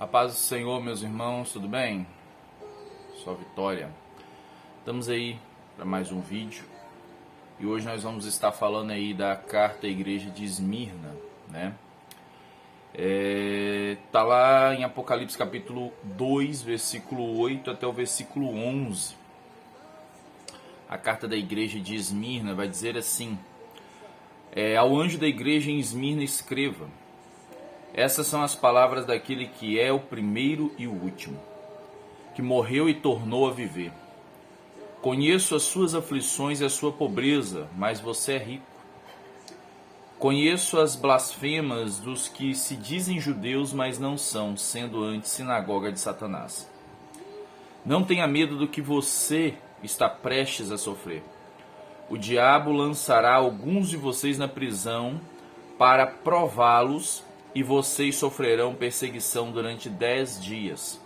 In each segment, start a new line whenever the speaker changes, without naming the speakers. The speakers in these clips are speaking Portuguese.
A paz do Senhor, meus irmãos, tudo bem? Sou a Vitória. Estamos aí para mais um vídeo e hoje nós vamos estar falando aí da carta à igreja de Esmirna, né? Tá lá em Apocalipse capítulo 2, versículo 8 até o versículo 11. A carta da igreja de Esmirna vai dizer assim: ao anjo da igreja em Esmirna escreva: essas são as palavras daquele que é o primeiro e o último, que morreu e tornou a viver. Conheço as suas aflições e a sua pobreza, mas você é rico. Conheço as blasfemas dos que se dizem judeus, mas não são, sendo antes sinagoga de Satanás. Não tenha medo do que você está prestes a sofrer. O diabo lançará alguns de vocês na prisão para prová-los, e vocês sofrerão perseguição durante 10 dias.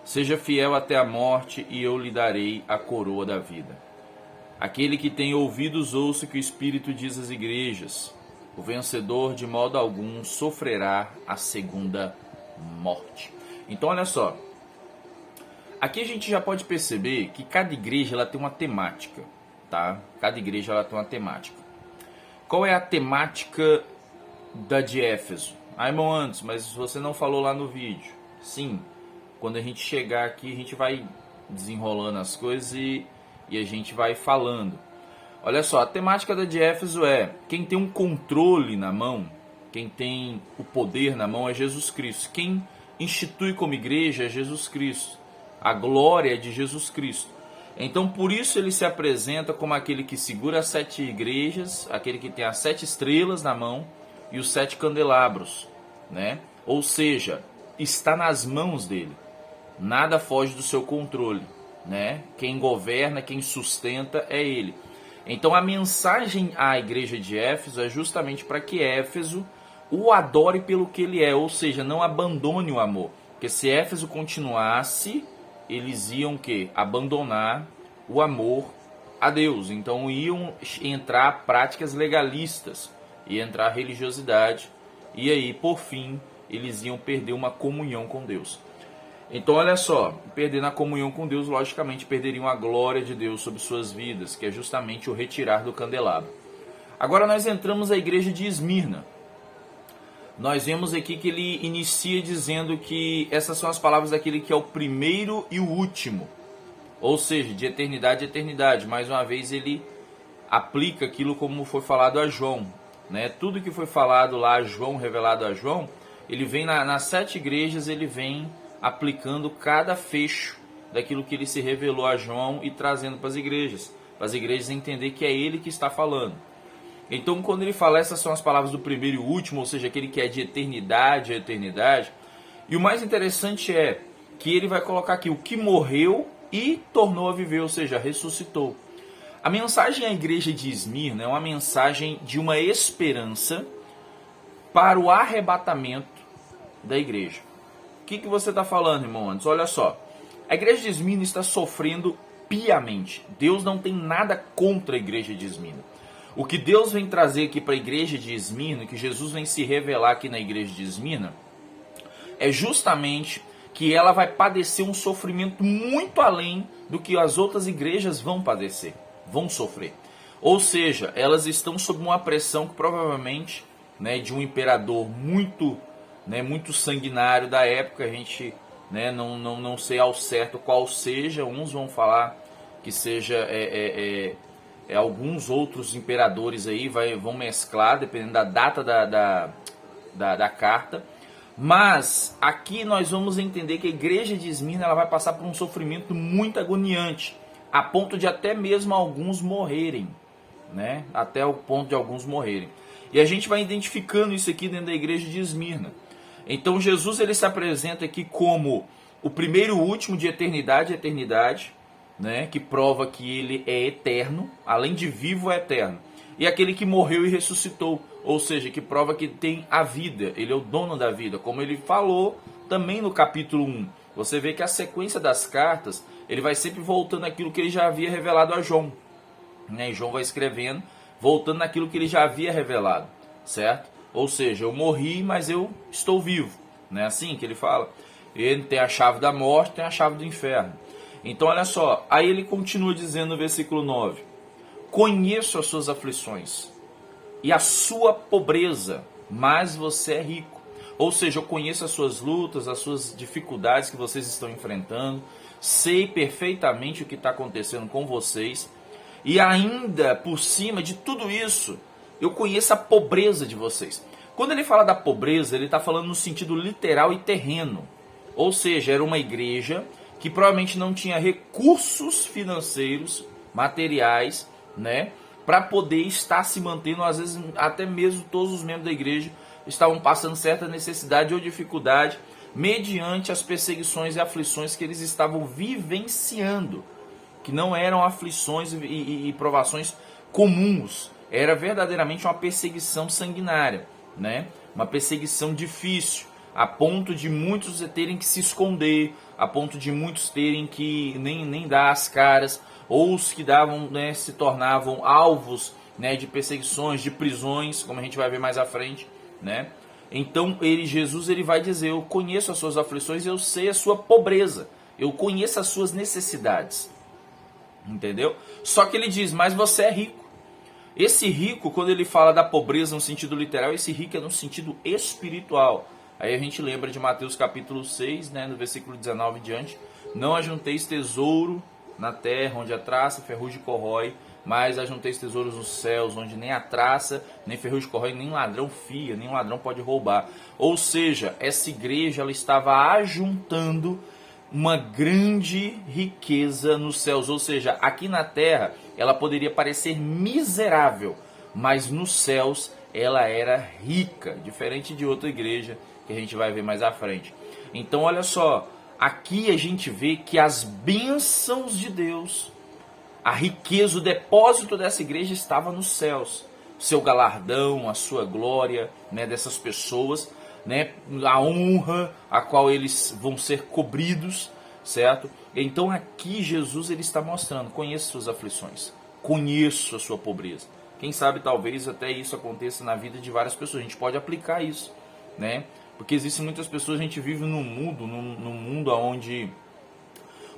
Seja fiel até a morte, e eu lhe darei a coroa da vida. Aquele que tem ouvidos, ouça o que o Espírito diz às igrejas. O vencedor, de modo algum, sofrerá a segunda morte. Então, olha só. Aqui a gente já pode perceber que cada igreja ela tem uma temática, tá? Cada igreja ela tem uma temática. Qual é a temática da de Éfeso? Irmão Anderson, mas você não falou lá no vídeo. Sim, quando a gente chegar aqui, a gente vai desenrolando as coisas e a gente vai falando. Olha só, a temática da de Éfeso é: quem tem um controle na mão, quem tem o poder na mão é Jesus Cristo. Quem institui como igreja é Jesus Cristo. A glória é de Jesus Cristo. Então, por isso ele se apresenta como aquele que segura as 7 igrejas, aquele que tem as 7 estrelas na mão e os 7 candelabros, né? Ou seja, está nas mãos dele. Nada foge do seu controle, né? Quem governa, quem sustenta é ele. Então a mensagem à igreja de Éfeso é justamente para que Éfeso o adore pelo que ele é, ou seja, não abandone o amor. Porque se Éfeso continuasse, eles iam que abandonar o amor a Deus. Então iam entrar práticas legalistas, ia entrar religiosidade, e aí, por fim, eles iam perder uma comunhão com Deus. Então, olha só, perdendo a comunhão com Deus, logicamente perderiam a glória de Deus sobre suas vidas, que é justamente o retirar do candelabro. Agora nós entramos à igreja de Esmirna. Nós vemos aqui que ele inicia dizendo que essas são as palavras daquele que é o primeiro e o último, ou seja, de eternidade a eternidade. Mais uma vez ele aplica aquilo como foi falado a João, né? Tudo que foi falado lá a João, revelado a João, ele vem nas 7 igrejas, ele vem aplicando cada fecho daquilo que ele se revelou a João e trazendo para as igrejas entender que é ele que está falando. Então, quando ele fala essas são as palavras do primeiro e último, ou seja, aquele que é de eternidade a eternidade, e o mais interessante é que ele vai colocar aqui o que morreu e tornou a viver, ou seja, ressuscitou. A mensagem à igreja de Esmirna é uma mensagem de uma esperança para o arrebatamento da igreja. O que você está falando, irmão Anderson? Olha só, a igreja de Esmirna está sofrendo piamente. Deus não tem nada contra a igreja de Esmirna. O que Deus vem trazer aqui para a igreja de Esmirna, que Jesus vem se revelar aqui na igreja de Esmirna, é justamente que ela vai padecer um sofrimento muito além do que as outras igrejas vão padecer, vão sofrer. Ou seja, elas estão sob uma pressão que provavelmente, né, de um imperador muito sanguinário da época. A gente, né, não sei ao certo qual seja. Uns vão falar que seja alguns outros imperadores aí vão mesclar, dependendo da data da carta. Mas aqui nós vamos entender que a igreja de Esmirna ela vai passar por um sofrimento muito agoniante, a ponto de até mesmo alguns morrerem, né? Até o ponto de alguns morrerem. E a gente vai identificando isso aqui dentro da igreja de Esmirna. Então Jesus ele se apresenta aqui como o primeiro e o último de eternidade a eternidade, né? Que prova que ele é eterno, além de vivo é eterno. E aquele que morreu e ressuscitou, ou seja, que prova que tem a vida, ele é o dono da vida, como ele falou também no capítulo 1. Você vê que a sequência das cartas, ele vai sempre voltando àquilo que ele já havia revelado a João, né? E João vai escrevendo, voltando naquilo que ele já havia revelado, certo? Ou seja, eu morri, mas eu estou vivo, não é assim que ele fala? Ele tem a chave da morte, tem a chave do inferno. Então olha só, aí ele continua dizendo no versículo 9: conheço as suas aflições e a sua pobreza, mas você é rico. Ou seja, eu conheço as suas lutas, as suas dificuldades que vocês estão enfrentando, sei perfeitamente o que está acontecendo com vocês, e ainda por cima de tudo isso, eu conheço a pobreza de vocês. Quando ele fala da pobreza, ele está falando no sentido literal e terreno. Ou seja, era uma igreja que provavelmente não tinha recursos financeiros, materiais, né, para poder estar se mantendo. Às vezes até mesmo todos os membros da igreja estavam passando certa necessidade ou dificuldade mediante as perseguições e aflições que eles estavam vivenciando, que não eram aflições e provações comuns, era verdadeiramente uma perseguição sanguinária, né? Uma perseguição difícil, a ponto de muitos terem que se esconder, a ponto de muitos terem que nem dar as caras, ou os que davam, né, se tornavam alvos, né, de perseguições, de prisões, como a gente vai ver mais à frente, né? Então Jesus ele vai dizer: eu conheço as suas aflições, eu sei a sua pobreza, eu conheço as suas necessidades, entendeu? Só que ele diz: mas você é rico. Esse rico, quando ele fala da pobreza no sentido literal, esse rico é no sentido espiritual. Aí a gente lembra de Mateus capítulo 6, né, no versículo 19 em diante: não ajunteis tesouro na terra, onde a traça e ferrugem corrói, mas ajunteis tesouros nos céus, onde nem a traça, nem ferrugem corrói, nem ladrão fia, nem ladrão pode roubar. Ou seja, essa igreja ela estava ajuntando uma grande riqueza nos céus. Ou seja, aqui na terra ela poderia parecer miserável, mas nos céus ela era rica, diferente de outra igreja que a gente vai ver mais à frente. Então olha só, aqui a gente vê que as bênçãos de Deus, a riqueza, o depósito dessa igreja estava nos céus. Seu galardão, a sua glória, né, dessas pessoas, né, a honra a qual eles vão ser cobridos, certo? Então aqui Jesus ele está mostrando: conheço suas aflições, conheço a sua pobreza. Quem sabe talvez até isso aconteça na vida de várias pessoas. A gente pode aplicar isso, né? Porque existem muitas pessoas, a gente vive num mundo onde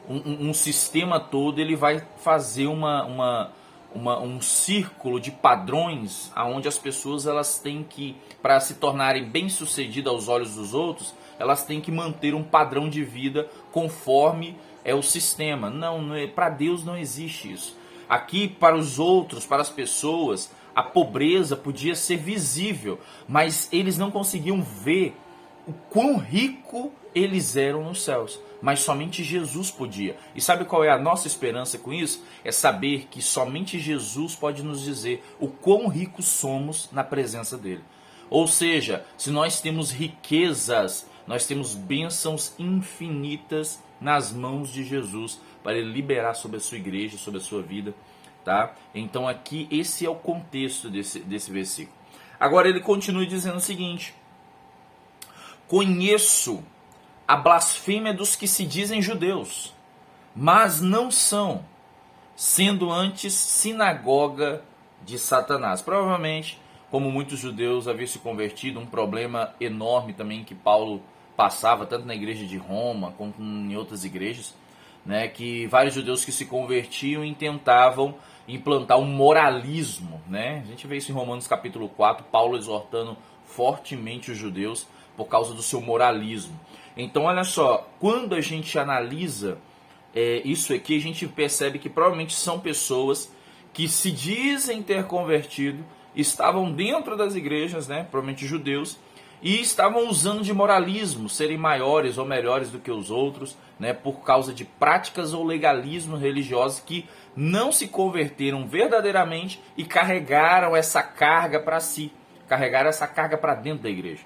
um sistema todo ele vai fazer um círculo de padrões onde as pessoas elas têm que, para se tornarem bem-sucedidas aos olhos dos outros, elas têm que manter um padrão de vida conforme é o sistema. Não, para Deus não existe isso. Aqui, para os outros, para as pessoas, a pobreza podia ser visível, mas eles não conseguiam ver o quão rico eles eram nos céus. Mas somente Jesus podia. E sabe qual é a nossa esperança com isso? É saber que somente Jesus pode nos dizer o quão ricos somos na presença dele. Ou seja, se nós temos riquezas, nós temos bênçãos infinitas nas mãos de Jesus para ele liberar sobre a sua igreja, sobre a sua vida, tá? Então aqui esse é o contexto desse versículo. Agora ele continua dizendo o seguinte: conheço a blasfêmia dos que se dizem judeus, mas não são, sendo antes sinagoga de Satanás. Provavelmente, como muitos judeus haviam se convertido, um problema enorme também que Paulo passava, tanto na igreja de Roma, como em outras igrejas, né, que vários judeus que se convertiam e tentavam implantar um moralismo, né? A gente vê isso em Romanos capítulo 4, Paulo exortando fortemente os judeus por causa do seu moralismo. Então olha só, quando a gente analisa isso aqui, a gente percebe que provavelmente são pessoas que se dizem ter convertido, estavam dentro das igrejas, né, provavelmente judeus, e estavam usando de moralismo, serem maiores ou melhores do que os outros, né, por causa de práticas ou legalismos religiosos que não se converteram verdadeiramente e carregaram essa carga para si, carregaram essa carga para dentro da igreja.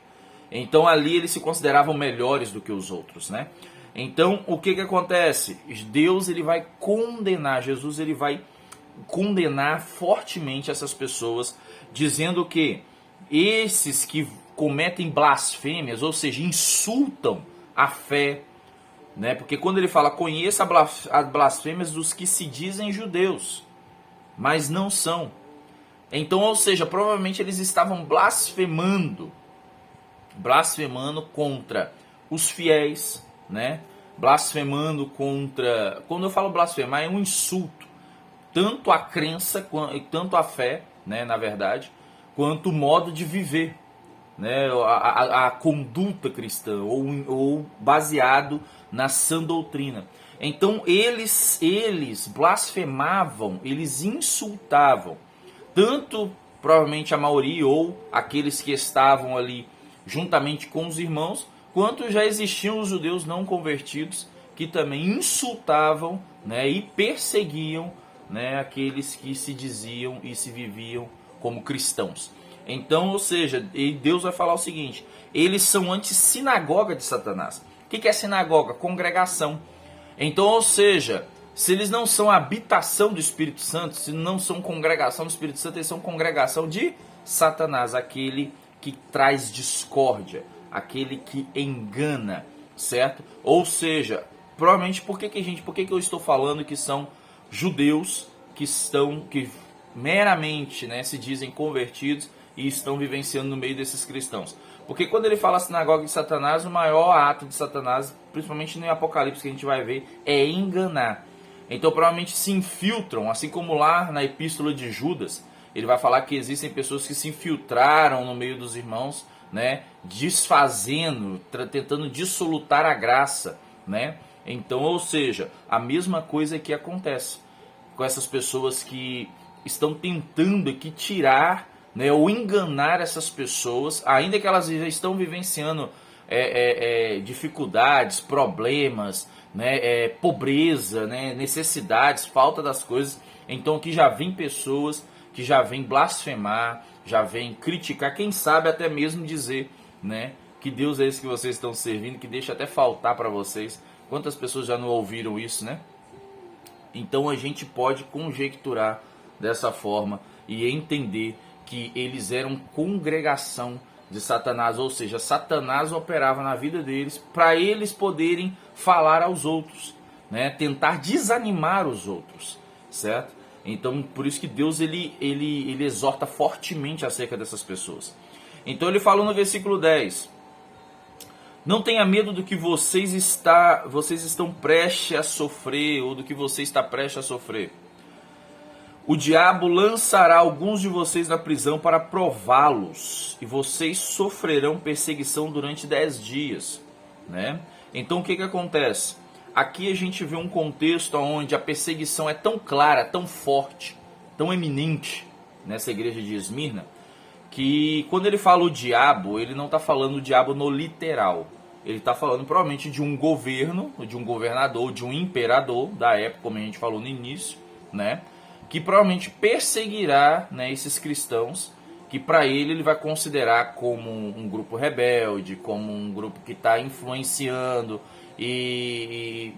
Então ali eles se consideravam melhores do que os outros, né? Então o que acontece? Deus ele vai condenar, Jesus ele vai condenar fortemente essas pessoas, dizendo que esses que cometem blasfêmias, ou seja, insultam a fé, né? Porque quando ele fala: conheça as blasfêmias dos que se dizem judeus, mas não são. Então, ou seja, provavelmente eles estavam blasfemando contra os fiéis, né? Blasfemando contra... Quando eu falo blasfemar, é um insulto. Tanto a crença, tanto a fé, né, na verdade, quanto o modo de viver, né, a conduta cristã, ou baseado na sã doutrina. Então eles blasfemavam, eles insultavam, tanto provavelmente a maioria ou aqueles que estavam ali juntamente com os irmãos, quanto já existiam os judeus não convertidos que também insultavam, né, e perseguiam, né, aqueles que se diziam e se viviam como cristãos. Então, ou seja, Deus vai falar o seguinte: eles são anti-sinagoga de Satanás. O que é sinagoga? Congregação. Então, ou seja, se eles não são habitação do Espírito Santo, se não são congregação do Espírito Santo, eles são congregação de Satanás, aquele que traz discórdia, aquele que engana, certo? Ou seja, provavelmente, por que eu estou falando que são judeus que meramente, né, se dizem convertidos e estão vivenciando no meio desses cristãos? Porque quando ele fala sinagoga de Satanás, o maior ato de Satanás, principalmente no Apocalipse que a gente vai ver, é enganar. Então provavelmente se infiltram, assim como lá na epístola de Judas, ele vai falar que existem pessoas que se infiltraram no meio dos irmãos, né, desfazendo, tentando dissolutar a graça, né? Então, ou seja, a mesma coisa que acontece com essas pessoas que estão tentando aqui tirar, né, ou enganar essas pessoas, ainda que elas já estão vivenciando dificuldades, problemas, né, pobreza, né, necessidades, falta das coisas. Então aqui já vem pessoas que já vêm blasfemar, já vêm criticar, quem sabe até mesmo dizer, né, que Deus é esse que vocês estão servindo, que deixa até faltar para vocês. Quantas pessoas já não ouviram isso, né? Então a gente pode conjecturar dessa forma e entender que eles eram congregação de Satanás, ou seja, Satanás operava na vida deles para eles poderem falar aos outros, né? Tentar desanimar os outros, certo? Então por isso que Deus ele exorta fortemente acerca dessas pessoas. Então ele falou no versículo 10: não tenha medo do que vocês estão prestes a sofrer, ou do que você está prestes a sofrer. O diabo lançará alguns de vocês na prisão para prová-los, e vocês sofrerão perseguição durante 10 dias. Né? Então o que acontece? Aqui a gente vê um contexto onde a perseguição é tão clara, tão forte, tão eminente nessa igreja de Esmirna, que quando ele fala o diabo, ele não está falando o diabo no literal. Ele está falando provavelmente de um governo, de um governador, de um imperador da época, como a gente falou no início, né? Que provavelmente perseguirá, né, esses cristãos, que para ele vai considerar como um grupo rebelde, como um grupo que está influenciando,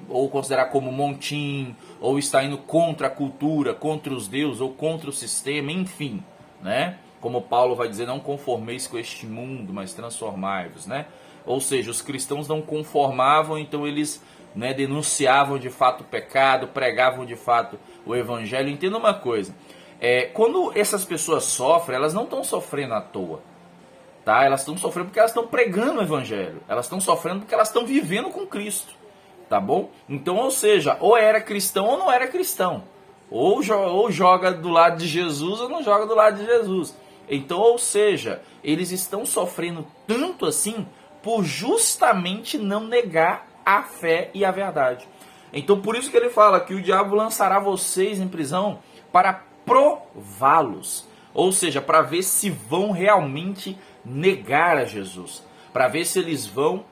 ou considerar como montim, ou está indo contra a cultura, contra os deuses, ou contra o sistema, enfim, né? Como Paulo vai dizer, não conformeis com este mundo, mas transformai-vos, né? Ou seja, os cristãos não conformavam, então eles, né, denunciavam de fato o pecado, pregavam de fato o evangelho. Entenda uma coisa, quando essas pessoas sofrem, elas não estão sofrendo à toa, tá? Elas estão sofrendo porque elas estão pregando o evangelho, elas estão sofrendo porque elas estão vivendo com Cristo, tá bom? Então, ou seja, ou era cristão ou não era cristão, ou joga do lado de Jesus ou não joga do lado de Jesus. Então, ou seja, eles estão sofrendo tanto assim por justamente não negar a fé e a verdade. Então por isso que ele fala que o diabo lançará vocês em prisão para prová-los. Ou seja, para ver se vão realmente negar a Jesus. Para ver se eles vão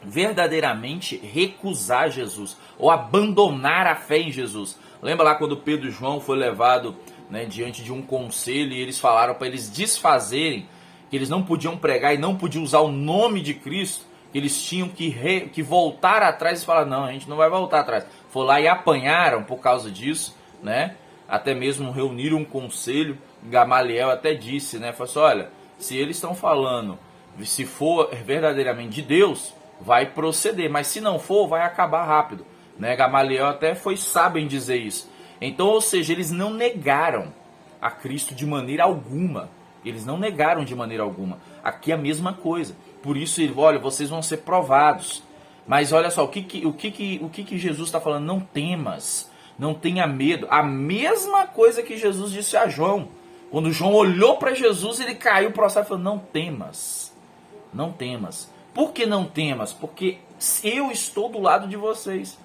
verdadeiramente recusar Jesus. Ou abandonar a fé em Jesus. Lembra lá quando Pedro e João foi levado, né, diante de um conselho e eles falaram para eles desfazerem, que eles não podiam pregar e não podiam usar o nome de Cristo, que eles tinham que voltar atrás e falar, não, a gente não vai voltar atrás. Foram lá e apanharam por causa disso, né? Até mesmo reuniram um conselho. Gamaliel até disse, né? Falou assim, olha, se eles estão falando, se for verdadeiramente de Deus, vai proceder, mas se não for, vai acabar rápido, né? Gamaliel até foi sábio em dizer isso. Então, ou seja, eles não negaram a Cristo de maneira alguma. Eles não negaram de maneira alguma. Aqui é a mesma coisa. Por isso ele, olha, vocês vão ser provados. Mas olha só, o que Jesus está falando? Não temas, não tenha medo. A mesma coisa que Jesus disse a João. Quando João olhou para Jesus, ele caiu pro processo e falou, não temas, não temas. Por que não temas? Porque eu estou do lado de vocês.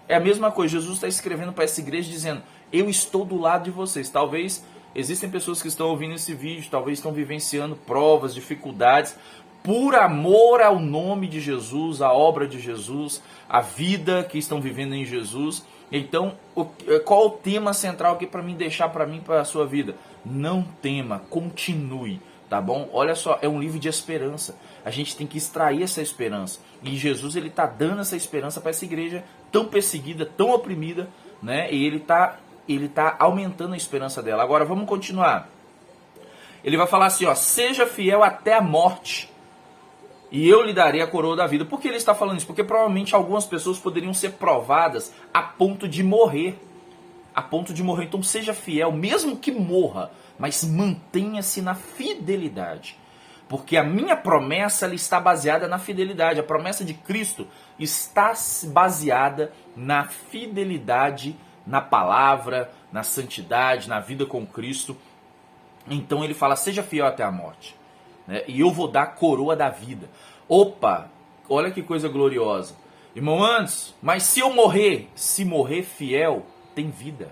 É a mesma coisa, Jesus está escrevendo para essa igreja dizendo, eu estou do lado de vocês. Talvez existem pessoas que estão ouvindo esse vídeo, talvez estão vivenciando provas, dificuldades, por amor ao nome de Jesus, à obra de Jesus, a vida que estão vivendo em Jesus. Então, qual o tema central aqui para deixar para mim, para a sua vida? Não tema, continue, tá bom? Olha só, é um livro de esperança. A gente tem que extrair essa esperança. E Jesus, ele está dando essa esperança para essa igreja tão perseguida, tão oprimida, né? E ele tá aumentando a esperança dela. Agora, vamos continuar. Ele vai falar assim, ó, seja fiel até a morte, e eu lhe darei a coroa da vida. Por que ele está falando isso? Porque provavelmente algumas pessoas poderiam ser provadas a ponto de morrer. A ponto de morrer. Então seja fiel, mesmo que morra, mas mantenha-se na fidelidade. Porque a minha promessa ela está baseada na fidelidade. A promessa de Cristo está baseada na fidelidade, na palavra, na santidade, na vida com Cristo. Então ele fala, seja fiel até a morte. E eu vou dar a coroa da vida. Opa, olha que coisa gloriosa. Irmão Anderson, mas se eu morrer, se morrer fiel, tem vida.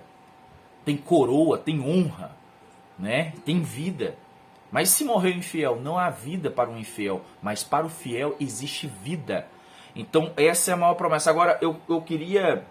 Tem coroa, tem honra, né? Tem vida. Mas se morrer infiel, não há vida para o infiel, mas para o fiel existe vida. Então essa é a maior promessa. Agora eu queria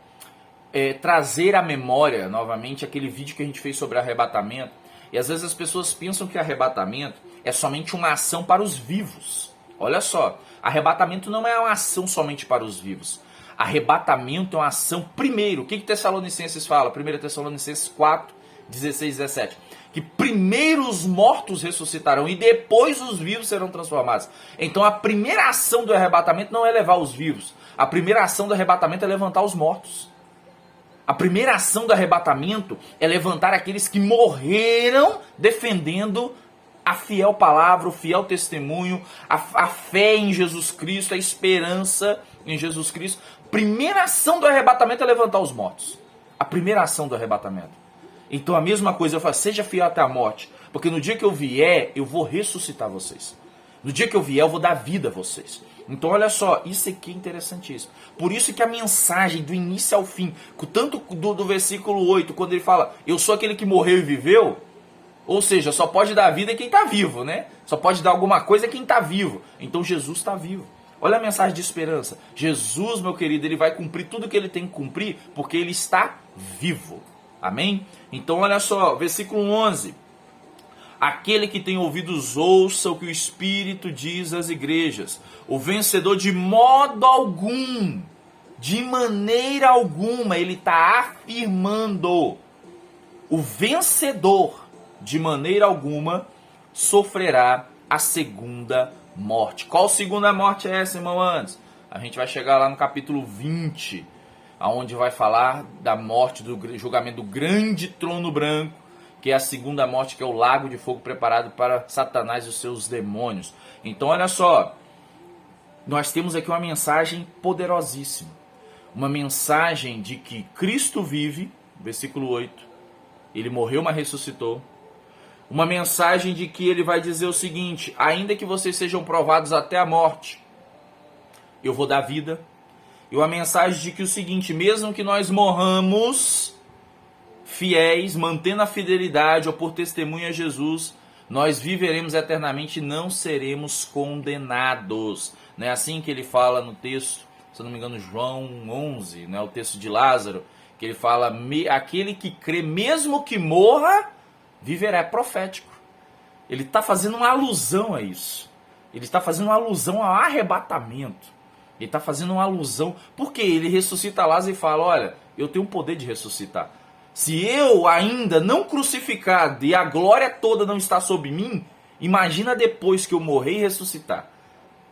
trazer à memória novamente aquele vídeo que a gente fez sobre arrebatamento. E às vezes as pessoas pensam que arrebatamento é somente uma ação para os vivos. Olha só, arrebatamento não é uma ação somente para os vivos. Arrebatamento é uma ação primeiro. O que Tessalonicenses fala? 1 Tessalonicenses 4, 16 e 17. Que primeiro os mortos ressuscitarão e depois os vivos serão transformados. Então a primeira ação do arrebatamento não é levar os vivos. A primeira ação do arrebatamento é levantar os mortos. A primeira ação do arrebatamento é levantar aqueles que morreram defendendo a fiel palavra, o fiel testemunho, a fé em Jesus Cristo, a esperança em Jesus Cristo. Primeira ação do arrebatamento é levantar os mortos. A primeira ação do arrebatamento. Então a mesma coisa eu falo, seja fiel até a morte, porque no dia que eu vier, eu vou ressuscitar vocês. No dia que eu vier, eu vou dar vida a vocês. Então olha só, isso aqui é interessantíssimo. Por isso que a mensagem do início ao fim, tanto do versículo 8, quando ele fala, eu sou aquele que morreu e viveu, ou seja, só pode dar vida quem está vivo, né? Só pode dar alguma coisa quem está vivo. Então Jesus está vivo. Olha a mensagem de esperança. Jesus, meu querido, ele vai cumprir tudo que ele tem que cumprir, porque ele está vivo. Amém? Então olha só, versículo 11. Aquele que tem ouvidos ouça o que o Espírito diz às igrejas. O vencedor de modo algum, de maneira alguma, ele está afirmando. O vencedor, de maneira alguma, sofrerá a segunda morte. Qual segunda morte é essa, irmão Anderson? A gente vai chegar lá no capítulo 20, onde vai falar da morte, do julgamento do grande trono branco, que é a segunda morte, que é o lago de fogo preparado para Satanás e os seus demônios. Então olha só, nós temos aqui uma mensagem poderosíssima. Uma mensagem de que Cristo vive, versículo 8, ele morreu, mas ressuscitou. Uma mensagem de que ele vai dizer o seguinte, ainda que vocês sejam provados até a morte, eu vou dar vida. E uma mensagem de que o seguinte, mesmo que nós morramos fiéis, mantendo a fidelidade ou por testemunho a Jesus, nós viveremos eternamente e não seremos condenados. Não é assim que ele fala no texto, se eu não me engano, João 11, né, o texto de Lázaro, que ele fala, aquele que crê, mesmo que morra, viverá. É profético. Ele está fazendo uma alusão a isso. Ele está fazendo uma alusão ao arrebatamento. Ele está fazendo uma alusão, porque ele ressuscita Lázaro e fala, olha, eu tenho o poder de ressuscitar. Se eu ainda não crucificado e a glória toda não está sobre mim, imagina depois que eu morrer e ressuscitar.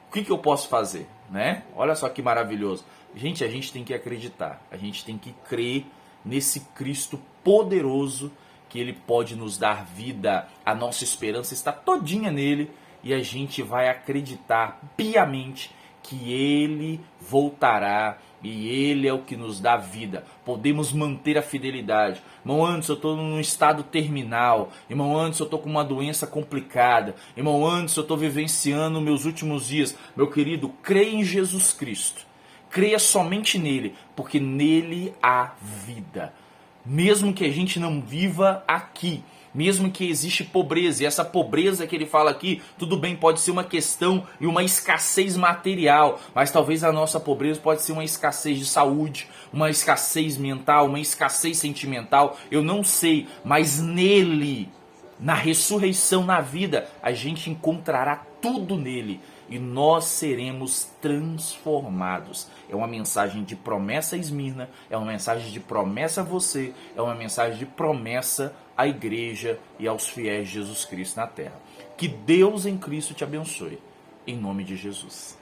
O que eu posso fazer? Né? Olha só que maravilhoso. Gente, a gente tem que acreditar. A gente tem que crer nesse Cristo poderoso, que ele pode nos dar vida. A nossa esperança está todinha nele e a gente vai acreditar piamente que Ele voltará e Ele é o que nos dá vida. Podemos manter a fidelidade. Irmão Anderson, eu estou num estado terminal. Irmão Anderson, eu estou com uma doença complicada. Irmão Anderson, eu estou vivenciando meus últimos dias. Meu querido, creia em Jesus Cristo. Creia somente nele, porque nele há vida. Mesmo que a gente não viva aqui, mesmo que existe pobreza, e essa pobreza que ele fala aqui, tudo bem, pode ser uma questão e uma escassez material, mas talvez a nossa pobreza pode ser uma escassez de saúde, uma escassez mental, uma escassez sentimental, eu não sei, mas nele, na ressurreição, na vida, a gente encontrará tudo nele e nós seremos transformados. É uma mensagem de promessa a Esmirna, é uma mensagem de promessa a você, é uma mensagem de promessa à igreja e aos fiéis de Jesus Cristo na terra. Que Deus em Cristo te abençoe. Em nome de Jesus.